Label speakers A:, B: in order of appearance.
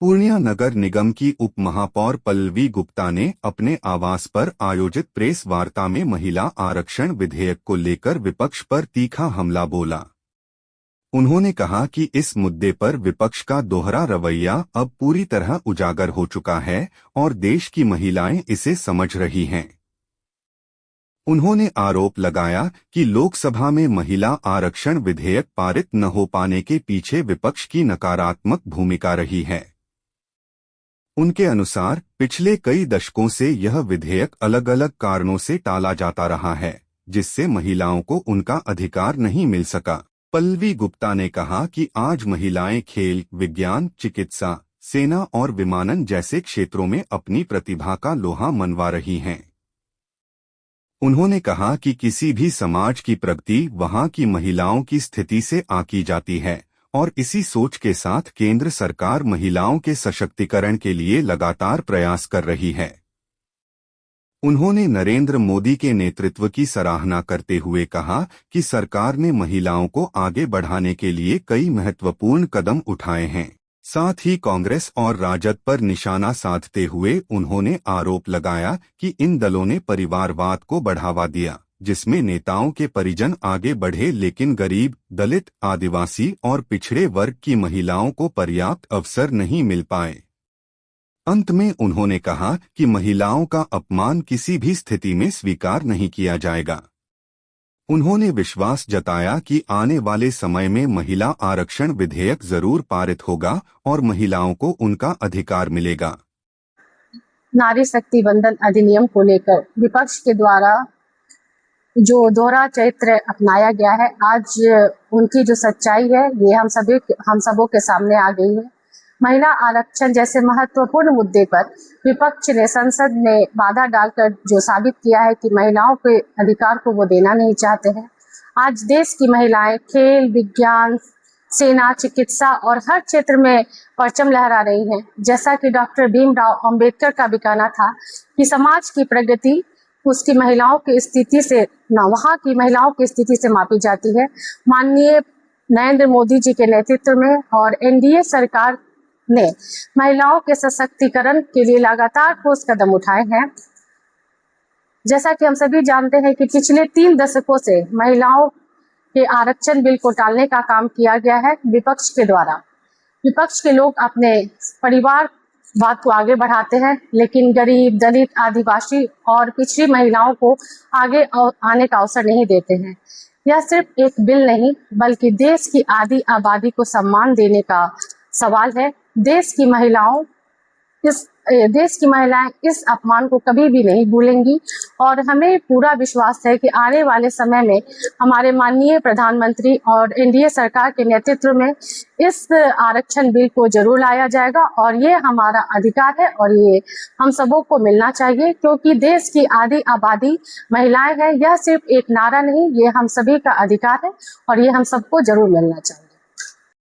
A: पूर्णिया नगर निगम की उप महापौर पल्लवी गुप्ता ने अपने आवास पर आयोजित प्रेस वार्ता में महिला आरक्षण विधेयक को लेकर विपक्ष पर तीखा हमला बोला। उन्होंने कहा कि इस मुद्दे पर विपक्ष का दोहरा रवैया अब पूरी तरह उजागर हो चुका है और देश की महिलाएं इसे समझ रही हैं। उन्होंने आरोप लगाया कि लोकसभा में महिला आरक्षण विधेयक पारित न हो पाने के पीछे विपक्ष की नकारात्मक भूमिका रही है। उनके अनुसार पिछले कई दशकों से यह विधेयक अलग अलग कारणों से टाला जाता रहा है, जिससे महिलाओं को उनका अधिकार नहीं मिल सका। पल्लवी गुप्ता ने कहा कि आज महिलाएं खेल, विज्ञान, चिकित्सा, सेना और विमानन जैसे क्षेत्रों में अपनी प्रतिभा का लोहा मनवा रही हैं। उन्होंने कहा कि किसी भी समाज की प्रगति वहां की महिलाओं की स्थिति से आकी जाती है और इसी सोच के साथ केंद्र सरकार महिलाओं के सशक्तिकरण के लिए लगातार प्रयास कर रही है। उन्होंने नरेंद्र मोदी के नेतृत्व की सराहना करते हुए कहा कि सरकार ने महिलाओं को आगे बढ़ाने के लिए कई महत्वपूर्ण कदम उठाए हैं। साथ ही कांग्रेस और राजद पर निशाना साधते हुए उन्होंने आरोप लगाया कि इन दलों ने परिवारवाद को बढ़ावा दिया, जिसमें नेताओं के परिजन आगे बढ़े लेकिन गरीब, दलित, आदिवासी और पिछड़े वर्ग की महिलाओं को पर्याप्त अवसर नहीं मिल पाए। अंत में उन्होंने कहा कि महिलाओं का अपमान किसी भी स्थिति में स्वीकार नहीं किया जाएगा। उन्होंने विश्वास जताया कि आने वाले समय में महिला आरक्षण विधेयक जरूर पारित होगा और महिलाओं को उनका अधिकार मिलेगा।
B: नारी शक्ति वंदन अधिनियम को लेकर विपक्ष के द्वारा जो दोहरा चरित्र अपनाया गया है, आज उनकी जो सच्चाई है ये हम सबों के सामने आ गई है। महिला आरक्षण जैसे महत्वपूर्ण मुद्दे पर विपक्ष ने संसद में बाधा डालकर जो साबित किया है कि महिलाओं के अधिकार को वो देना नहीं चाहते हैं। आज देश की महिलाएं खेल, विज्ञान, सेना, चिकित्सा और हर क्षेत्र में परचम लहरा रही हैं। जैसा कि डॉक्टर भीमराव अंबेडकर का भी कहना था कि समाज की प्रगति उसकी महिलाओं की स्थिति से वहाँ की महिलाओं की स्थिति से मापी जाती है। माननीय नरेंद्र मोदी जी के नेतृत्व में और एनडीए सरकार ने महिलाओं के सशक्तिकरण के लिए लगातार ठोस कदम उठाए हैं। जैसा कि हम सभी जानते हैं कि पिछले 3 दशकों से महिलाओं के आरक्षण बिल को टालने का काम किया गया है विपक्ष के द्वारा। विपक्ष के लोग अपने परिवार बात को आगे बढ़ाते हैं, लेकिन गरीब, दलित, आदिवासी और पिछड़ी महिलाओं को आगे आने का अवसर नहीं देते हैं। यह सिर्फ एक बिल नहीं बल्कि देश की आधी आबादी को सम्मान देने का सवाल है। देश की महिलाएं इस अपमान को कभी भी नहीं भूलेंगी और हमें पूरा विश्वास है कि आने वाले समय में हमारे माननीय प्रधानमंत्री और एनडीए सरकार के नेतृत्व में इस आरक्षण बिल को जरूर लाया जाएगा और ये हमारा अधिकार है और ये हम सबों को मिलना चाहिए, क्योंकि देश की आधी आबादी महिलाएं हैं। यह सिर्फ एक नारा नहीं, ये हम सभी का अधिकार है और ये हम सबको जरूर मिलना चाहिए।